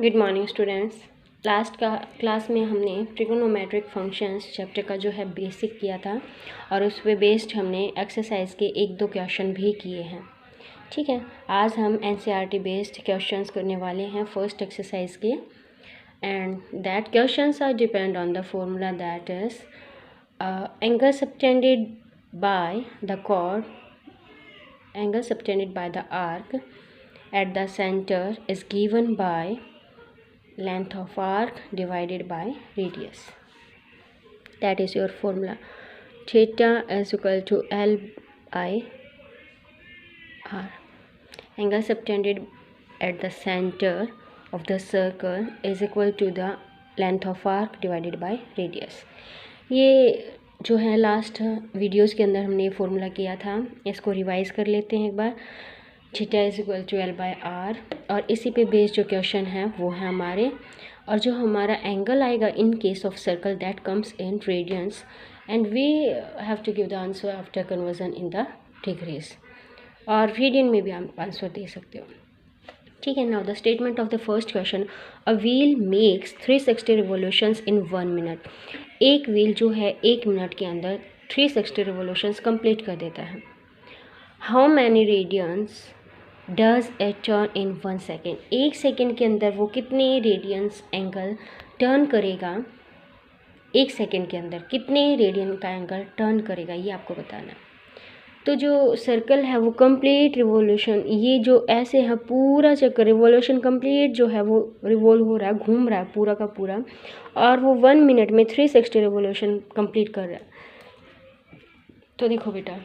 Good morning students. Last class में हमने trigonometric functions chapter का जो है बेसिक किया था और उस पे बेस्ड हमने एक्सरसाइज के एक दो क्वेश्चन भी किए हैं। ठीक है, आज हम एनसीईआरटी बेस्ड क्वेश्चंस करने वाले हैं फर्स्ट एक्सरसाइज के, and that questions are depend on the formula that is angle subtended by the chord, angle subtended by the arc at the center is given by length of arc divided by radius. That is your formula. Theta is equal to L by R. Angle subtended at the center of the circle is equal to the length of arc divided by radius. ये जो है last videos के अंदर हमने ये formula किया था, इसको रिवाइज कर लेते हैं एक बार। Theta is equal to L by R, और इसी पे बेस्ड जो क्वेश्चन है वो है हमारे, और जो हमारा एंगल आएगा in case of circle that comes in radians, and we have to give the answer after conversion in the degrees, और रेडियन में भी आप आंसर दे सकते हो। ठीक है, now the statement of the first question, a wheel makes 360 revolutions in 1 minute. एक व्हील जो है 1 मिनट के अंदर 360 रिवोल्यूशंस कंप्लीट कर देता है। How many radians does it turn in 1 second. 1 second के अंदर वो कितने रेडियंस एंगल टर्न करेगा, 1 सेकेंड के अंदर कितने रेडियन का एंगल टर्न करेगा, ये आपको बताना है। तो जो सर्कल है वो कंप्लीट रिवोल्यूशन, ये जो ऐसे है पूरा चक्कर रिवोल्यूशन कंप्लीट जो है वो रिवोल्व हो रहा है, घूम रहा है पूरा का पूरा, और वो 1 मिनट में 360 रिवोल्यूशन कंप्लीट कर रहा है। तो देखो बेटा,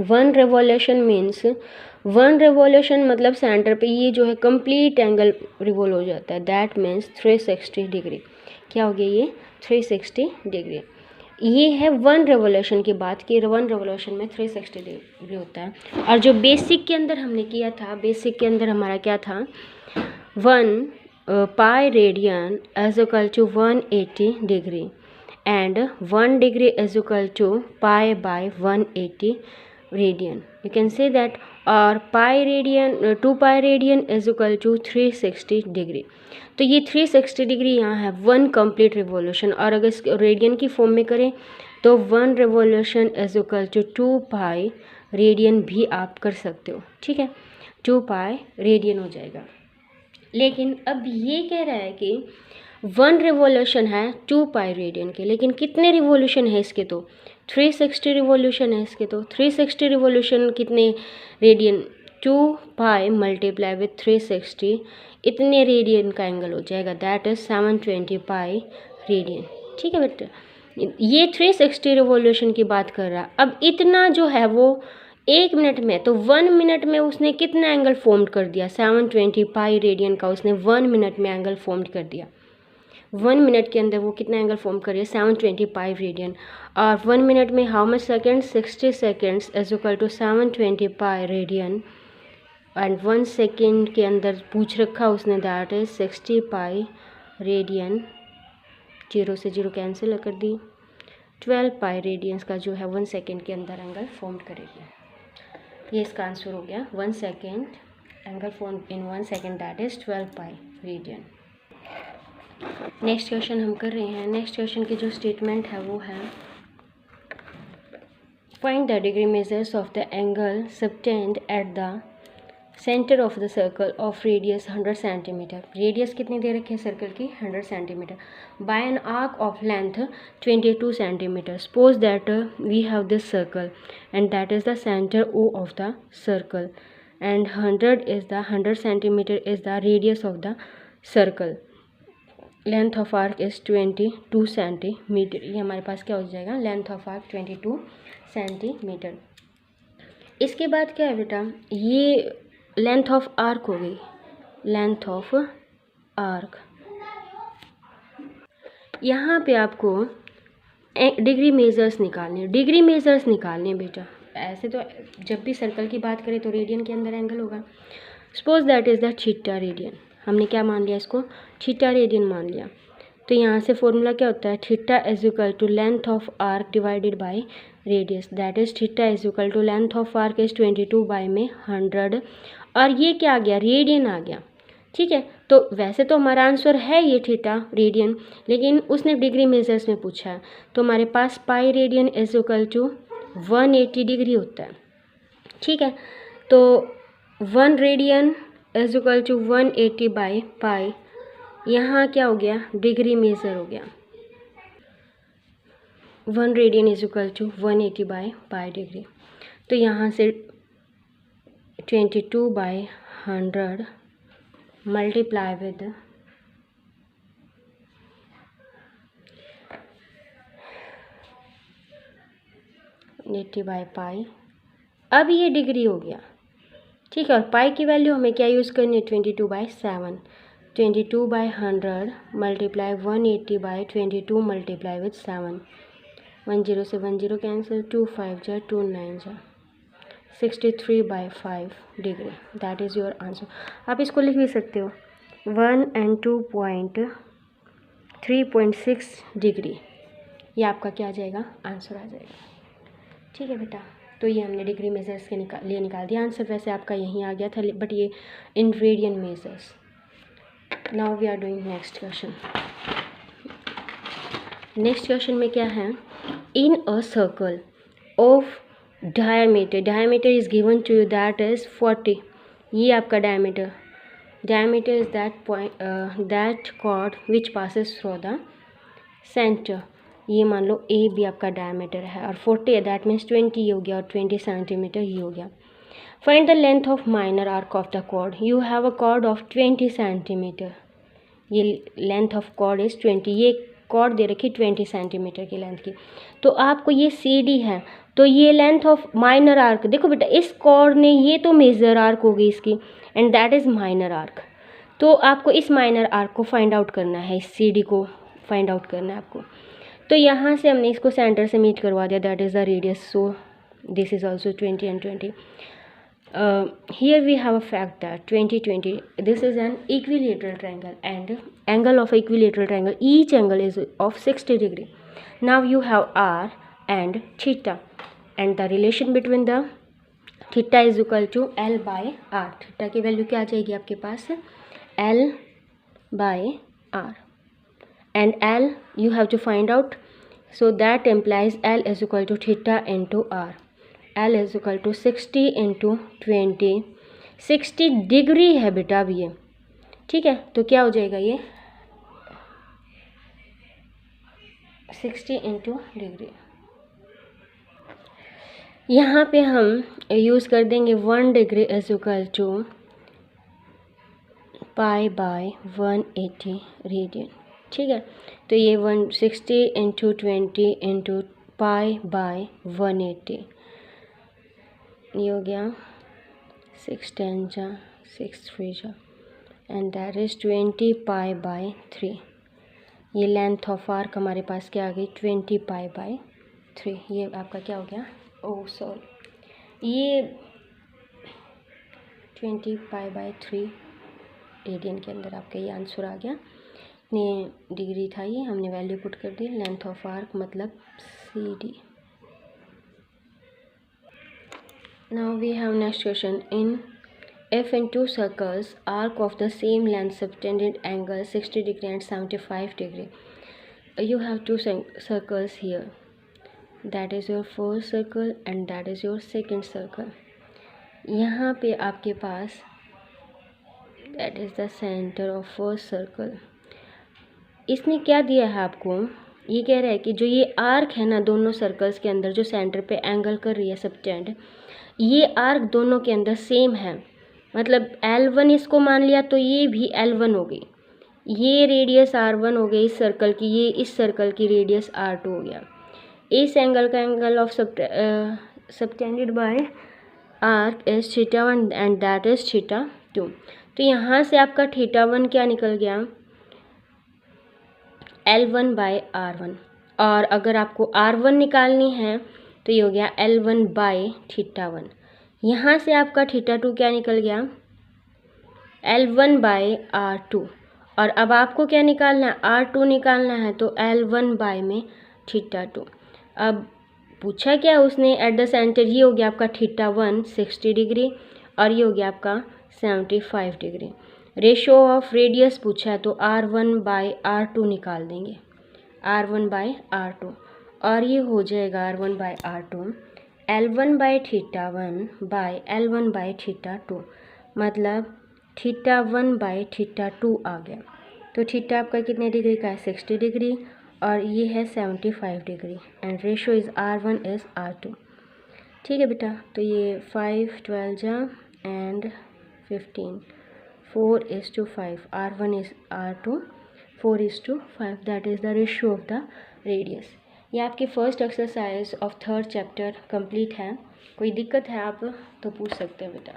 1 रिवोल्यूशन मीन्स 1 रिवोल्यूशन मतलब सेंटर पे ये जो है कंप्लीट एंगल रिवोल्व हो जाता है, दैट मीन्स 360 डिग्री। क्या हो गया ये 360 डिग्री। ये है 1 रेवोल्यूशन की बात की, 1 रेवोल्यूशन में 360 डिग्री होता है। और जो बेसिक के अंदर हमने किया था, बेसिक के अंदर हमारा क्या था, 1 pi radian is equal to 180 degree and 1 degree is equal to pi by 180 radian. You can say that, और pi radian 2 pi radian is equal to 360 degree. तो ये 360 डिग्री यहाँ है 1 कंप्लीट रिवॉल्यूशन, और अगर इसको रेडियन की फॉर्म में करें तो 1 revolution is equal to 2 pi radian भी आप कर सकते हो। ठीक है, 2 पाई रेडियन हो जाएगा। लेकिन अब ये कह रहा है कि 1 रिवॉल्यूशन है 2 पाई रेडियन के, लेकिन कितने रिवॉल्यूशन है इसके, तो 360 रिवॉल्यूशन है इसके। तो 360 रिवॉल्यूशन कितने रेडियन, 2 पाई मल्टीप्लाई विथ 360, इतने रेडियन का एंगल हो जाएगा, दैट इज 720 पाई रेडियन। ठीक है बेटा, ये 360 रिवॉल्यूशन की बात कर रहा है। अब इतना जो है वो 1 मिनट में, तो 1 मिनट में उसने कितना एंगल फॉर्म कर दिया, 720 पाई रेडियन का उसने 1 मिनट में एंगल फॉर्म कर दिया। 1 मिनट के अंदर वो कितना एंगल फॉर्म कर रही है, 725 रेडियन। और 1 मिनट में how much seconds, 60 seconds is equal to 720 pi radian, and 1 second के अंदर पूछ रखा उसने, दैट इज 60 पाई रेडियन। 0 से 0 कैंसिल कर दी, 12 पाई रेडियंस का जो है 1 सेकेंड के अंदर एंगल फॉर्म करेगी। ये इसका आंसर हो गया, 1 second angle form in 1 second, that is 12 pi radian. Next question हम कर रहे हैं। नेक्स्ट क्वेश्चन की जो स्टेटमेंट है वो है, find the degree measures of the angle subtended at the centre of the circle of radius 100 centimetre. Radius कितनी दे रखी है सर्कल की, 100 centimetre, by an arc of length 22 centimetre. Suppose that we have this circle and that is the centre O of the circle, and 100 centimetre is the radius of the circle, length of arc is 22 centimetre. ये हमारे पास क्या हो जाएगा, length of arc 22 centimetre. इसके बाद क्या है बेटा, ये लेंथ ऑफ आर्क हो गई, लेंथ ऑफ आर्क। यहाँ पे आपको डिग्री मेजर्स निकालने, डिग्री मेजर्स निकालने बेटा। ऐसे तो जब भी सर्कल की बात करें तो रेडियन के अंदर एंगल होगा। Suppose that is the theta radian, हमने क्या मान लिया, इसको थीटा रेडियन मान लिया। तो यहाँ से फॉर्मूला क्या होता है, theta is equal to length of arc divided by radius, that is theta is equal to length of arc is 22 by में 100, और ये क्या आ गया, रेडियन आ गया। ठीक है, तो वैसे तो हमारा आंसर है ये थीटा रेडियन, लेकिन उसने डिग्री मेजर्स में पूछा है, तो हमारे पास pi radian is equal to 180 degree होता है। ठीक है, तो 1 radian is equal to 180 by pi, यहाँ क्या हो गया, डिग्री मेजर हो गया। 1 radian is equal to 180 by pi degree, तो यहाँ से 22 by 100 multiply with 80 by pi, अब ये डिग्री हो गया। ठीक है, और पाई की वैल्यू हमें क्या यूज़ करनी है, 22/7, 22 by 100 multiply 180 by 22 multiply with 7, 10 से 10 कैंसिल, 2 5 जा 2 9 जा 63/5 degree, that is your answer. आप इसको लिख भी सकते हो 1 and 2.3.6 डिग्री, ये आपका क्या आ जाएगा, आंसर आ जाएगा। ठीक है बेटा, तो ये हमने डिग्री मेजर्स के लिए निकाल दिया आंसर। वैसे आपका यहीं आ गया था, बट ये in radian measures. Now we are doing next question. Next question में क्या है, in a circle of diameter is given to you that is 40, ये आपका diameter is that chord which passes through the centre, ये मान लो ए भी आपका diameter है, और 40 है, दैट मीन्स 20 ये हो गया, और 20 सेंटीमीटर ये हो गया। Find the length of minor arc of the chord, you have a chord of 20 centimetre, ये लेंथ ऑफ कॉर्ड इज़ 20, ये कॉर्ड दे रखी 20 सेंटीमीटर की लेंथ की। तो आपको ये सी डी है, तो ये लेंथ ऑफ माइनर आर्क, देखो बेटा इस कॉर्ड ने, ये तो मेजर आर्क होगी इसकी, and that is minor arc. तो आपको इस माइनर आर्क को फाइंड आउट करना है, इस सी डी को फाइंड आउट करना है आपको। तो यहाँ से हमने इसको सेंटर से मीट करवा दिया, that is the radius, so this is also 20 and 20. Here we have a fact that 20 this is an equilateral triangle, and angle of equilateral triangle, each angle is of 60 degree. Now you have r and theta, and the relation between the theta is equal to l by r. theta की value क्या आ जाएगी आपके पास, l by r, and l you have to find out, so that implies l is equal to theta into r. l is equal to 60 into 20, 60 degree है बेटा अब ये। ठीक है, तो क्या हो जाएगा ये 60 into डिग्री। यहाँ पे हम यूज़ कर देंगे 1 degree is equal to pi by 180 radian. ठीक है, तो ये 160 into 20 into पाई बाय 180, ये हो गया 6 10 जा 6 3 जा, and that is 20 pi by 3। ये लेंथ ऑफ आर्क हमारे पास क्या आ गई, 20 पाई बाय 3, ये आपका क्या हो गया, ओह सॉरी, ये 20 पाई बाय 3 रेडियन के अंदर आपका ये आंसर आ गया। ने डिग्री था ये, हमने वैल्यू पुट कर दी, लेंथ ऑफ आर्क मतलब C D. Now we have next question. If in two circles, arc of the same length subtended angle 60 degree and 75 degree. You have two circles here. That is your first circle and that is your second circle. यहाँ पे आपके पास that is the center of first circle. इसने क्या दिया है आपको, ये कह रहा है कि जो ये आर्क है ना दोनों सर्कल्स के अंदर, जो सेंटर पे एंगल कर रही है सबटेंड, ये आर्क दोनों के अंदर सेम है, मतलब L1 इसको मान लिया तो ये भी L1 हो गई, ये रेडियस R1 हो गई इस सर्कल की, ये इस सर्कल की रेडियस R2 हो गया। इस एंगल का angle of subtended by arc is θ1 and that is θ2। तो यहाँ से आपका θ1 क्या निकल गया, L1 बाय R1, और अगर आपको R1 निकालनी है तो ये हो गया L1 बाय θ1। यहाँ से आपका θ2 क्या निकल गया, L1 बाय R2, और अब आपको क्या निकालना है, R2 निकालना है, तो L1 बाय में θ2। अब पूछा क्या उसने, एट द सेंटर, ये हो गया आपका θ1 60 डिग्री और ये हो गया आपका 75 डिग्री। रेशो ऑफ रेडियस पूछा है तो R1/R2 निकाल देंगे, R1/R2, और ये हो जाएगा R1/R2 L1/θ1/L1/θ2, मतलब θ1/θ2 आ गया। तो थीटा आपका कितने डिग्री का है, 60 डिग्री, और ये है 75 degree, and ratio is R1:R2। ठीक है बेटा, तो ये 5 12 जा and 15, 4:5, R1:R2, 4:5, that is the ratio of the radius. ये आपकी first exercise of third chapter complete है। कोई दिक्कत है आप तो पूछ सकते हैं बेटा।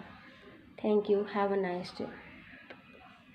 Thank you, have a nice day.